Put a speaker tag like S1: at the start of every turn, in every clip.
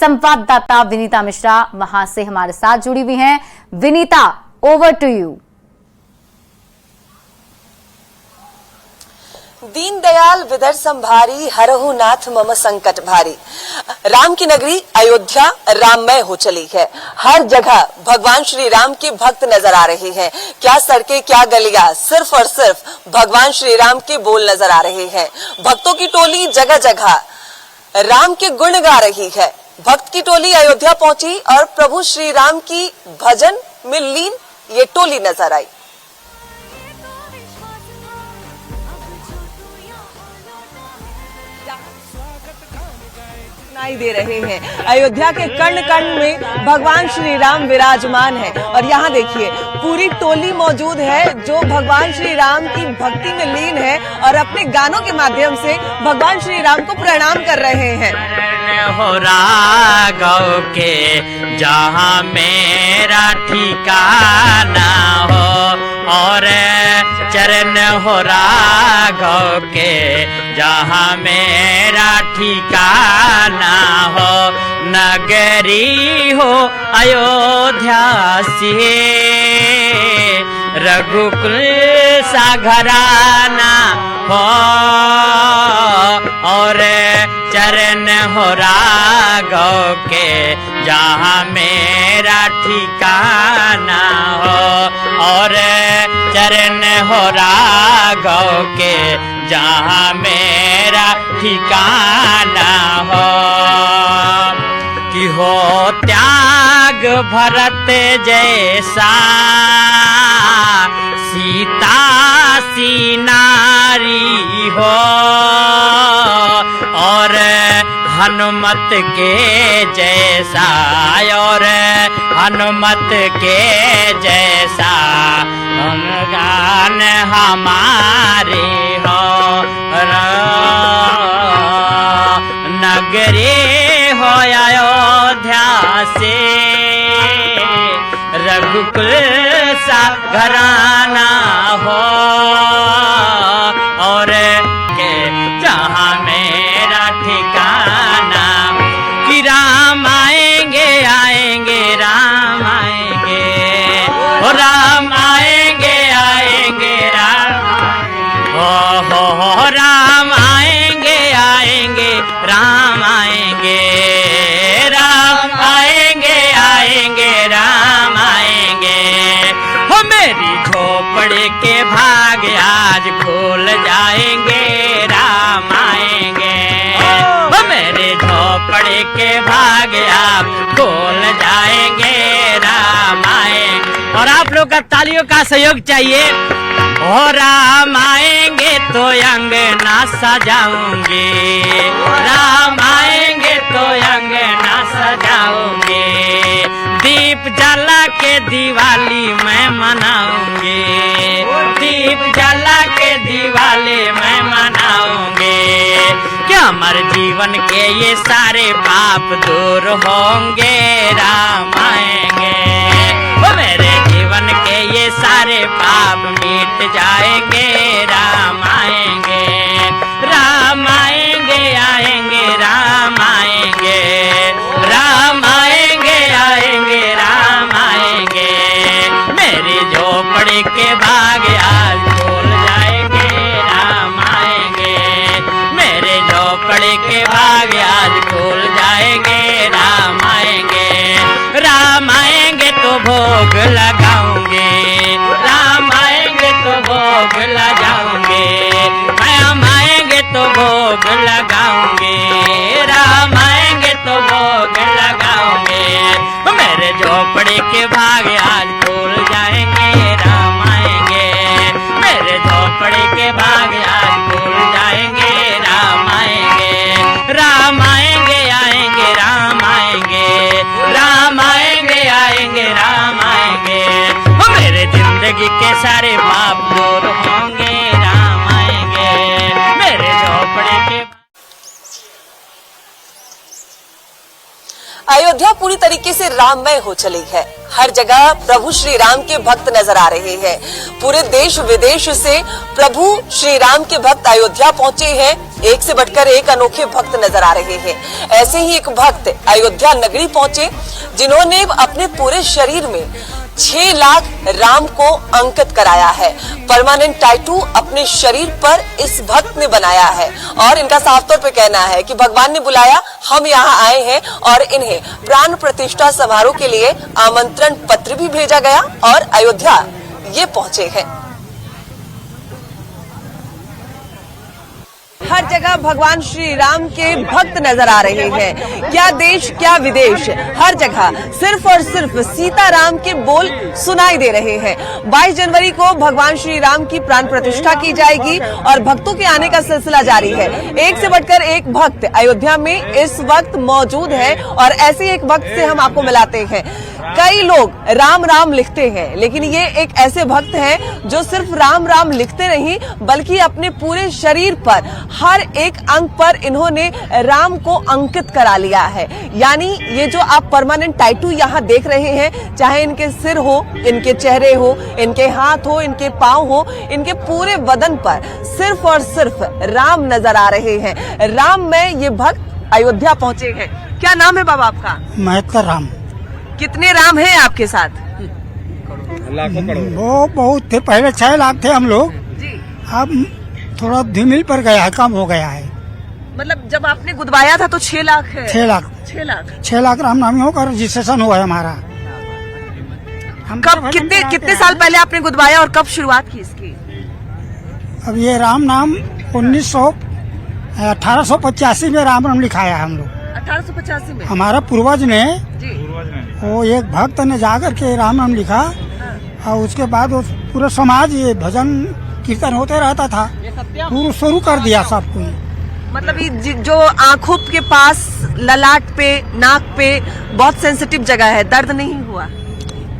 S1: संवाददाता विनीता मिश्रा वहां से हमारे साथ जुड़ी हुई हैं। Vinita, over to you.
S2: दीनदयाल विदर संभारी हरहु नाथ मम संकट भारी। राम की नगरी अयोध्या राममय हो चली है। हर जगह भगवान श्री राम के भक्त नजर आ रहे हैं। क्या सड़कें, क्या गलियां, सिर्फ और सिर्फ भगवान श्री राम के बोल नजर आ रहे हैं। भक्तों की टोली जगह जगह राम के गुण गा रही है। भक्त की टोली अयोध्या पहुंची और प्रभु श्री राम की भजन में लीन ये टोली नजर आई। दे रहे हैं। अयोध्या के कण कण में भगवान श्री राम विराजमान है और यहाँ देखिए पूरी टोली मौजूद है जो भगवान श्री राम की भक्ति में लीन है और अपने गानों के माध्यम से भगवान श्री राम को प्रणाम कर रहे हैं।
S3: हो राघव के जहाँ मेरा ठिकाना हो और चरण हो राघव के जहाँ मेरा ठिकाना हो। नगरी हो अयोध्या से रघुकुल सा घराना हो और चरण हो राघव के जहाँ मेरा ठिकाना हो और चरण हो राघव के जहाँ मेरा ठिकाना हो। कि हो त्याग भरत जैसा सीता सी नारी हो और हनुमत के जैसा और हनुमत के जैसा गान हमारे हो। नगरी हो अयोध्या से रघुकुल सा घराना हो और के जहाँ मेरा ठिकाना। कि राम आएंगे आएंगे राम आएंगे हो राम आएंगे आएंगे राम हो राम आएंगे आएंगे राम आएंगे राम आएंगे आएंगे राम आएंगे। हो मेरी झोपड़ी के भाग आज खुल जाएंगे राम आएंगे। हो मेरे झोपड़ी के भाग आप खुल जाएंगे राम आएंगे। और आप लोग का तालियों का सहयोग चाहिए। हो राम आएंगे तो अंगना सजाऊंगे राम आएंगे तो अंगना सजाऊंगे। दीप जला के दिवाली मैं मनाऊंगी दीप जला के दिवाली मैं मनाऊंगी। क्या हमारे जीवन के ये सारे पाप दूर होंगे राम आएंगे। वो मेरे जीवन के ये सारे पाप मिट जाएंगे राम आएंगे राम आएंगे आएंगे राम आएंगे राम आएंगे आएंगे राम आएंगे। मेरी झोपड़ी के भाग आज खुल जाएंगे राम आएंगे। मेरे झोपड़ी के भाग आज खुल जाएंगे राम आएंगे। राम आएंगे तो भोग लगाऊंगे राम आएंगे तो भोग लगाऊंगे। राम आएंगे तो भोग लगाऊंगे राम आएंगे तो भोग लगाऊंगे। मेरे झोपड़ी के भाग आज खुल जाएंगे राम आएंगे। मेरे झोपड़ी के भाग आज खुल जाएंगे राम आएंगे राम आएंगे आएंगे राम आएंगे राम आएंगे आएंगे राम आएंगे। मेरे जिंदगी के सारे पाप दूर होंगे राम आएंगे। मेरे झोपड़े के
S2: अयोध्या पूरी तरीके से राममय हो चली है। हर जगह प्रभु श्री राम के भक्त नजर आ रहे हैं। पूरे देश विदेश से प्रभु श्री राम के भक्त अयोध्या पहुंचे हैं। एक से बढ़कर एक अनोखे भक्त नजर आ रहे हैं। ऐसे ही एक भक्त अयोध्या नगरी पहुंचे जिन्होंने अपने पूरे शरीर में 6 लाख राम को अंकित कराया है। परमानेंट टैटू अपने शरीर पर इस भक्त ने बनाया है और इनका साफ तौर पे कहना है कि भगवान ने बुलाया, हम यहाँ आए हैं और इन्हें प्राण प्रतिष्ठा समारोह के लिए आमंत्रण पत्र भी भेजा गया और अयोध्या ये पहुंचे हैं। हर जगह भगवान श्री राम के भक्त नजर आ रहे हैं। क्या देश क्या विदेश, हर जगह सिर्फ और सिर्फ सीताराम के बोल सुनाई दे रहे हैं। 22 जनवरी को भगवान श्री राम की प्राण प्रतिष्ठा की जाएगी और भक्तों के आने का सिलसिला जारी है। एक से बढ़कर एक भक्त अयोध्या में इस वक्त मौजूद है और ऐसे एक भक्त से हम आपको मिलाते हैं। कई लोग राम राम लिखते हैं, लेकिन ये एक ऐसे भक्त हैं जो सिर्फ राम राम लिखते नहीं बल्कि अपने पूरे शरीर पर हर एक अंग पर इन्होंने राम को अंकित करा लिया है। यानी ये जो आप परमानेंट टैटू यहाँ देख रहे हैं, चाहे इनके सिर हो, इनके चेहरे हो, इनके हाथ हो, इनके पांव हो, इनके पूरे बदन पर सिर्फ और सिर्फ राम नजर आ रहे हैं। राम में ये भक्त अयोध्या पहुंचे हैं। क्या नाम है बाबा आपका?
S4: महत्तर राम।
S2: कितने राम हैं आपके साथ?
S3: लाखों करोड़।
S4: वो बहुत थे, पहले 6 लाख थे हम लोग, अब थोड़ा धीमिल पर गया है, कम हो गया है।
S2: मतलब जब आपने गुदवाया था तो 6 लाख है?
S4: 6 लाख 6 लाख रामनामियों का रजिस्ट्रेशन हुआ है हमारा।
S2: कब कितने साल पहले आपने गुदवाया और कब शुरुआत की इसकी?
S4: अब ये राम नाम 1885 में राम नाम लिखाया है हम लोग।
S2: 1885 में
S4: हमारा पूर्वज ने
S2: जी।
S4: वो एक भक्त ने जाकर के राम नाम लिखा और उसके बाद वो पूरा समाज ये भजन कीर्तन होते रहता था, पूरा शुरू कर दिया सब कोई।
S2: मतलब ये जो आंखों के पास, ललाट पे, नाक पे बहुत सेंसिटिव जगह है, दर्द नहीं हुआ?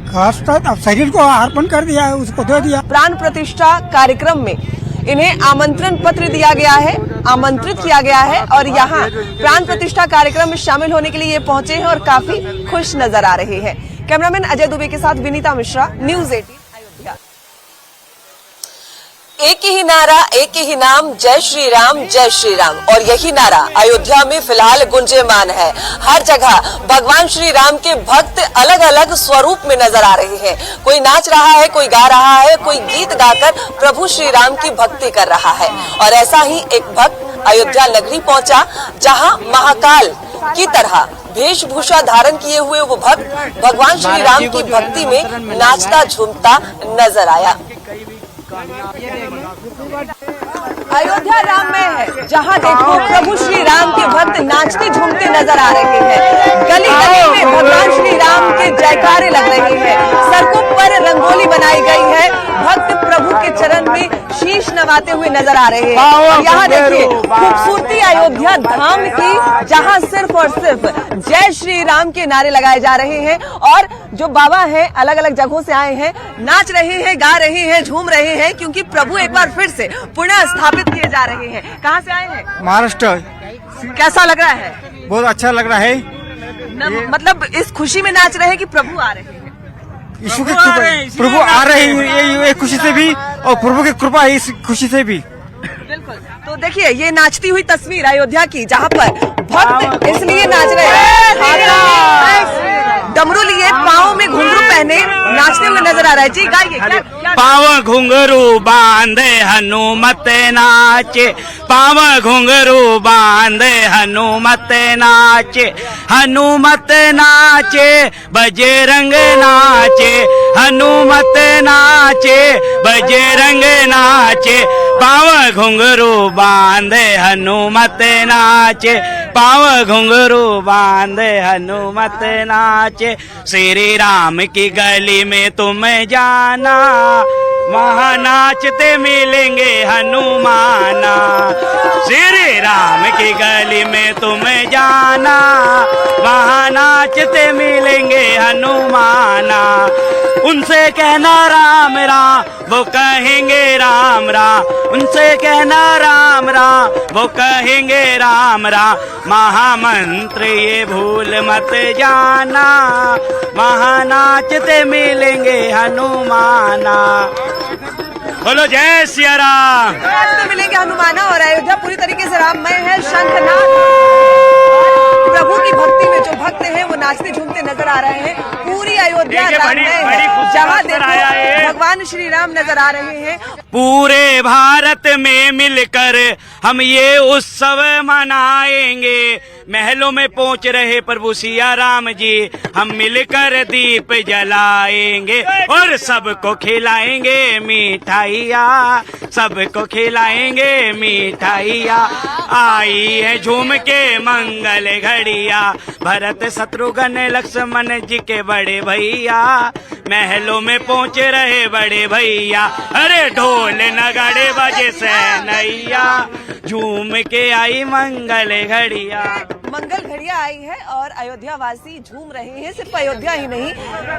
S4: कष्ट अब शरीर को अर्पण कर दिया है, उसको दे दिया।
S2: प्राण प्रतिष्ठा कार्यक्रम में इन्हें आमंत्रण पत्र दिया गया है, आमंत्रित किया गया है और यहाँ प्राण प्रतिष्ठा कार्यक्रम में शामिल होने के लिए ये पहुंचे हैं और काफी खुश नजर आ रहे हैं। कैमरामैन अजय दुबे के साथ विनीता मिश्रा, न्यूज़ 18 अयोध्या। एक ही नारा, एक ही नाम, जय श्री राम, जय श्री राम। और यही नारा अयोध्या में फिलहाल गुंजयमान है। हर जगह भगवान श्री राम के भक्त अलग अलग स्वरूप में नजर आ रहे हैं। कोई नाच रहा है, कोई गा रहा है, कोई गीत गाकर प्रभु श्री राम की भक्ति कर रहा है। और ऐसा ही एक भक्त अयोध्या नगरी पहुंचा, जहां महाकाल की तरह वेशभूषा धारण किए हुए वो भक्त भगवान श्री राम की भक्ति में नाचता झूमता नजर आया। अयोध्या राम में है, जहाँ देखो प्रभु श्री राम के भक्त नाचते झूमते नजर आ रहे हैं। गली गली में भगवान श्री राम के जयकारे लग रहे हैं। सड़कों पर रंगोली बनाई गई है। भक्त प्रभु के चरण में शीश नवाते हुए नजर आ रहे हैं। और यहाँ देखिए खूबसूरती अयोध्या धाम की, जहाँ सिर्फ और सिर्फ जय श्री राम के नारे लगाए जा रहे हैं। और जो बाबा हैं अलग अलग जगहों से आए हैं, नाच रहे हैं, गा रहे हैं, झूम रहे हैं, क्योंकि प्रभु एक बार फिर से पुनः स्थापित किए जा रहे हैं। कहाँ से आए हैं?
S4: महाराष्ट्र।
S2: कैसा लग रहा है?
S4: बहुत अच्छा लग रहा है।
S2: मतलब इस खुशी में नाच रहे हैं कि प्रभु आ रहे हैं?
S4: यीशु की प्रभु आ रहे हैं, ये खुशी से भी और प्रभु की कृपा है इस खुशी से भी।
S2: बिल्कुल। तो देखिए ये नाचती हुई तस्वीर अयोध्या की, जहाँ पर भक्त इसलिए नाच रहे हैं, डमरू लिए, पाँव में घुंघरू पहने नाचते हुए नजर आ रहा है। जी गाइए।
S3: पाँव घुंघरू बांधे हनुमत नाचे, पाँव घुंघरू बांधे हनुमत नाचे, हनुमत नाचे बजरंग नाचे, हनुमत नाचे बजरंग नाचे, पाँव घुंघरू बांधे हनुमत नाचे, पाँव घुंघरू बांधे हनुमत नाचे। श्री राम की गली में तुम जाना, वहाँ नाचते मिलेंगे हनुमाना। श्री राम की गली में तुम जाना, वहाँ नाचते मिलेंगे हनुमाना। उनसे कहना राम राम वो कहेंगे राम राम, उनसे कहना राम राम वो कहेंगे राम राम। महामंत्र ये भूल मत जाना, महानाचते मिलेंगे हनुमाना। बोलो जय सिया राम।
S2: नाचते मिलेंगे हनुमाना। और अयोध्या पूरी तरीके से राममय है। शंखनाद प्रभु की भक्ति में जो भक्त हैं वो नाचते झूमते नजर आ रहे हैं। पूरी अयोध्या राममय है। जहाँ देखो भगवान श्री राम नजर आ रहे हैं।
S3: पूरे भारत में मिलकर हम ये उत्सव मनाएंगे। महलों में पहुंच रहे प्रभु सिया राम जी, हम मिलकर दीप जलाएंगे और सबको खिलाएंगे मिठाइया, सबको खिलाएंगे मिठाइया। आई है झूम के मंगल घड़िया, भरत शत्रुघ्न लक्ष्मण जी के बड़े भैया, महलों में पहुंच रहे बड़े भैया। अरे ढोल नगाड़े बजे सहनैया, झूम के आई मंगल घड़िया।
S2: मंगल घड़िया आई है और अयोध्या वासी झूम रहे हैं। सिर्फ अयोध्या ही नहीं,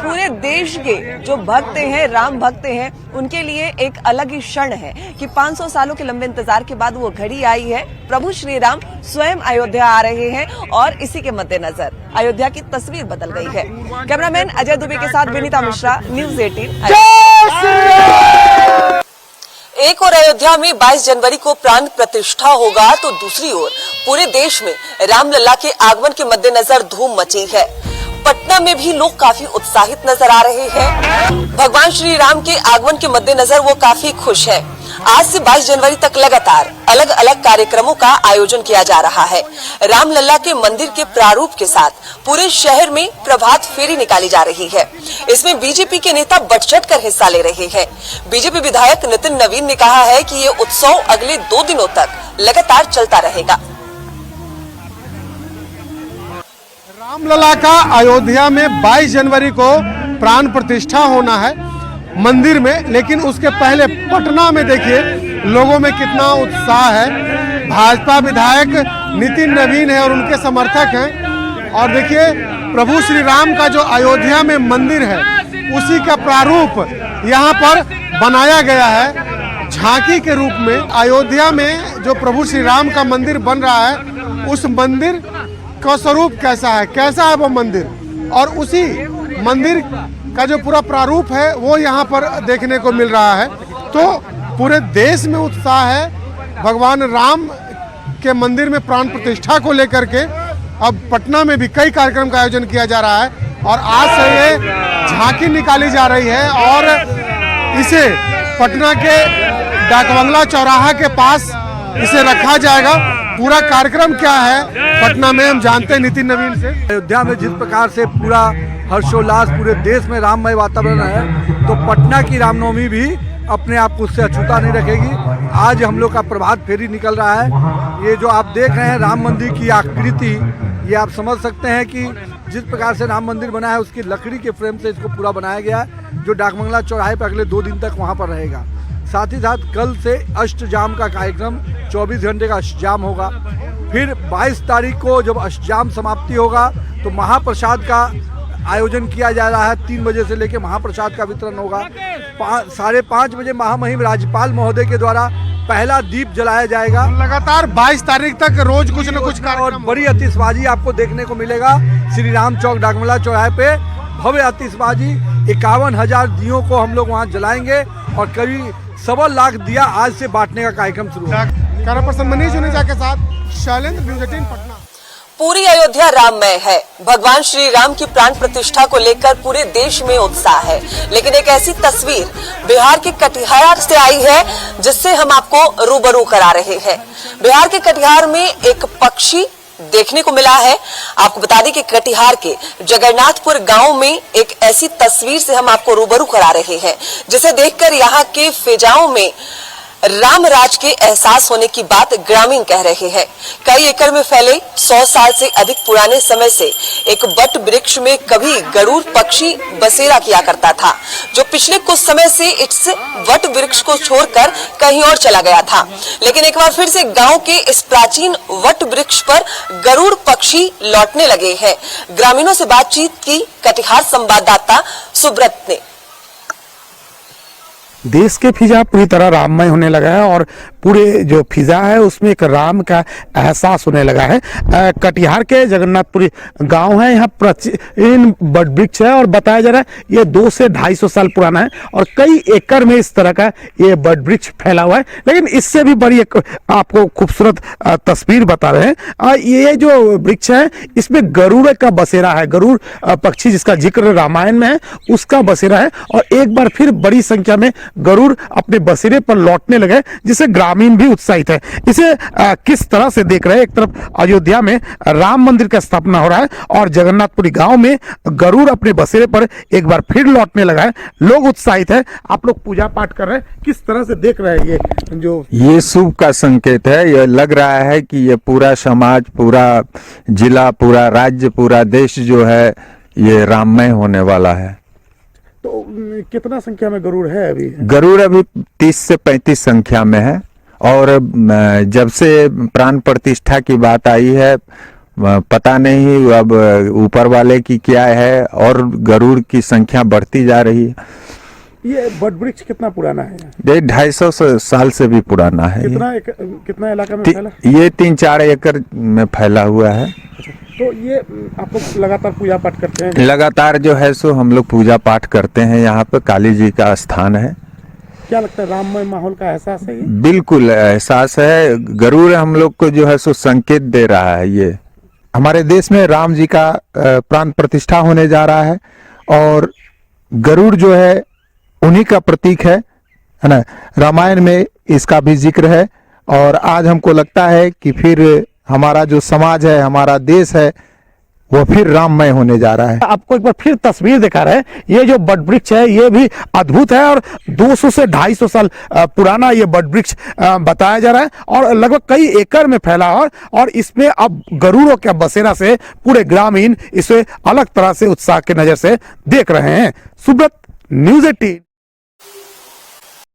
S2: पूरे देश के जो भक्त हैं, राम भक्त हैं, उनके लिए एक अलग ही क्षण है कि 500 सालों के लंबे इंतजार के बाद वो घड़ी आई है। प्रभु श्री राम स्वयं अयोध्या आ रहे हैं और इसी के मद्देनजर अयोध्या की तस्वीर बदल गई है। कैमरामैन अजय दुबे के साथ विनीता मिश्रा, न्यूज़ 18। एक और अयोध्या में 22 जनवरी को प्राण प्रतिष्ठा होगा तो दूसरी ओर पूरे देश में रामलला के आगमन के मद्देनजर धूम मची है। पटना में भी लोग काफी उत्साहित नजर आ रहे हैं। भगवान श्री राम के आगमन के मद्देनजर वो काफी खुश है। आज से 22 जनवरी तक लगातार अलग अलग कार्यक्रमों का आयोजन किया जा रहा है। रामलला के मंदिर के प्रारूप के साथ पूरे शहर में प्रभात फेरी निकाली जा रही है। इसमें बीजेपी के नेता बढ़ चढ़ कर हिस्सा ले रहे हैं। बीजेपी विधायक नितिन नवीन ने कहा है कि ये उत्सव अगले 2 दिनों तक लगातार चलता रहेगा।
S5: रामलला का अयोध्या में 22 जनवरी को प्राण प्रतिष्ठा होना है मंदिर में, लेकिन उसके पहले पटना में देखिए लोगों में कितना उत्साह है। भाजपा विधायक नितिन नवीन है और उनके समर्थक हैं। और देखिए प्रभु श्री राम का जो अयोध्या में मंदिर है उसी का प्रारूप यहाँ पर बनाया गया है झांकी के रूप में। अयोध्या में जो प्रभु श्री राम का मंदिर बन रहा है उस मंदिर का स्वरूप कैसा है वो मंदिर, और उसी मंदिर का जो पूरा प्रारूप है वो यहाँ पर देखने को मिल रहा है। तो पूरे देश में उत्साह है भगवान राम के मंदिर में प्राण प्रतिष्ठा को लेकर के। अब पटना में भी कई कार्यक्रम का आयोजन किया जा रहा है और आज से ये झांकी निकाली जा रही है और इसे पटना के डाकबंगला चौराहा के पास इसे रखा जाएगा। पूरा कार्यक्रम क्या है पटना में हम जानते हैं नितिन नवीन से।
S6: अयोध्या में जिस प्रकार से पूरा हर्षोल्लास पूरे देश में राममय वातावरण है, तो पटना की रामनवमी भी अपने आप को उससे अछूता नहीं रखेगी। आज हम लोग का प्रभात फेरी निकल रहा है। ये जो आप देख रहे हैं राम मंदिर की आकृति, ये आप समझ सकते हैं कि जिस प्रकार से राम मंदिर बना है उसकी लकड़ी के फ्रेम से इसको पूरा बनाया गया है, जो डाकबंगला चौराहे पर अगले 2 दिन तक वहाँ पर रहेगा। साथ ही साथ कल से अष्टजाम का कार्यक्रम 24 घंटे का अष्टजाम होगा। फिर 22 तारीख को जब अष्टजाम समाप्ति होगा तो महाप्रसाद का आयोजन किया जा रहा है। 3 बजे से लेकर महाप्रसाद का वितरण होगा। 5:30 बजे महामहिम राज्यपाल महोदय के द्वारा पहला दीप जलाया जाएगा।
S5: लगातार 22 तारीख तक रोज कुछ न कुछ
S6: और बड़ी आतिशबाजी आपको देखने को मिलेगा। श्री राम चौक डाकबंगला चौराहे पे भव्य आतिशबाजी 51,000 दियों को हम लोग वहाँ जलाएंगे और करीब 1.25 लाख दिया आज से बांटने का कार्यक्रम शुरू होगा।
S5: कैमरा पर्सन मनीष जुनेजा के साथ शैलेंद्र, न्यूज़ 18 पटना।
S2: पूरी अयोध्या राममय है। भगवान श्री राम की प्राण प्रतिष्ठा को लेकर पूरे देश में उत्साह है। लेकिन एक ऐसी तस्वीर बिहार के कटिहार से आई है जिससे हम आपको रूबरू करा रहे हैं। बिहार के कटिहार में एक पक्षी देखने को मिला है। आपको बता दें कि कटिहार के जगन्नाथपुर गांव में एक ऐसी तस्वीर से हम आपको रूबरू करा रहे हैं जिसे देखकर यहाँ के फिजाओं में राम राज के एहसास होने की बात ग्रामीण कह रहे हैं। कई एकड़ में फैले 100 साल से अधिक पुराने समय से एक वट वृक्ष में कभी गरुड़ पक्षी बसेरा किया करता था, जो पिछले कुछ समय से इस वट वृक्ष को छोड़कर कहीं और चला गया था। लेकिन एक बार फिर से गांव के इस प्राचीन वट वृक्ष पर गरुड़ पक्षी लौटने लगे हैं। ग्रामीणों से बातचीत की कटिहार संवाददाता सुब्रत ने।
S7: देश के फिजा पूरी तरह राममय होने लगा है और पूरे जो फिजा है उसमें एक राम का एहसास होने लगा है। कटिहार के जगन्नाथपुरी गांव है, यहाँ प्राचीन बट वृक्ष है और बताया जा रहा है ये 200 से 250 साल पुराना है और कई एकड़ में इस तरह का ये बट वृक्ष फैला हुआ है। लेकिन इससे भी बड़ी एक आपको खूबसूरत तस्वीर बता रहे हैं। ये जो वृक्ष है इसमें गरुड़ का बसेरा है, गरुड़ पक्षी जिसका जिक्र रामायण में है उसका बसेरा है और एक बार फिर बड़ी संख्या में गरुड़ अपने बसेरे पर लौटने लगे जिससे ग्रामीण भी उत्साहित है। इसे किस तरह से देख रहे हैं, एक तरफ अयोध्या में राम मंदिर का स्थापना हो रहा है और जगन्नाथपुरी गांव में गरुड़ अपने बसेरे पर एक बार फिर लौटने लगा है, लोग उत्साहित है। आप लोग पूजा पाठ कर रहे हैं, किस तरह से देख रहे हैं
S8: ये शुभ का संकेत है। यह लग रहा है कि ये पूरा समाज, पूरा जिला, पूरा राज्य, पूरा देश जो है ये राममय होने वाला है।
S7: तो कितना संख्या में गरुड़ है अभी?
S8: गरुड़ अभी 30 से 35 संख्या में है और जब से प्राण प्रतिष्ठा की बात आई है पता नहीं अब ऊपर वाले की क्या है और गरुड़ की संख्या बढ़ती जा रही है।
S7: ये बट वृक्ष कितना पुराना है?
S8: ये 250 साल से भी पुराना है।
S7: कितना इलाका में फैला?
S8: ये 3-4 एकड़ में फैला हुआ है।
S7: तो ये आप लोग लगातार पूजा पाठ करते हैं?
S8: लगातार जो है सो हम लोग पूजा पाठ करते हैं। यहाँ पे काली जी का स्थान है।
S7: क्या लगता है राममय माहौल का एहसास है ये?
S8: बिल्कुल एहसास है। गरुड़ हम लोग को जो है सो संकेत दे रहा है। ये
S5: हमारे देश में राम जी का प्राण प्रतिष्ठा होने जा रहा है और गरुड़ जो है उन्हीं का प्रतीक है ना। रामायण में इसका भी जिक्र है और आज हमको लगता है कि फिर हमारा जो समाज है, हमारा देश है, वो फिर राममय होने जा रहा है।
S7: आपको एक बार फिर तस्वीर दिखा रहे हैं। ये जो बट वृक्ष है ये भी अद्भुत है और 200 से 250 साल पुराना ये बट वृक्ष बताया जा रहा है और लगभग कई एकड़ में फैला और इसमें अब गरुड़ों के बसेरा से पूरे ग्रामीण इसे अलग तरह से उत्साह के नजर से देख रहे हैं। सुब्रत, न्यूज़ 18।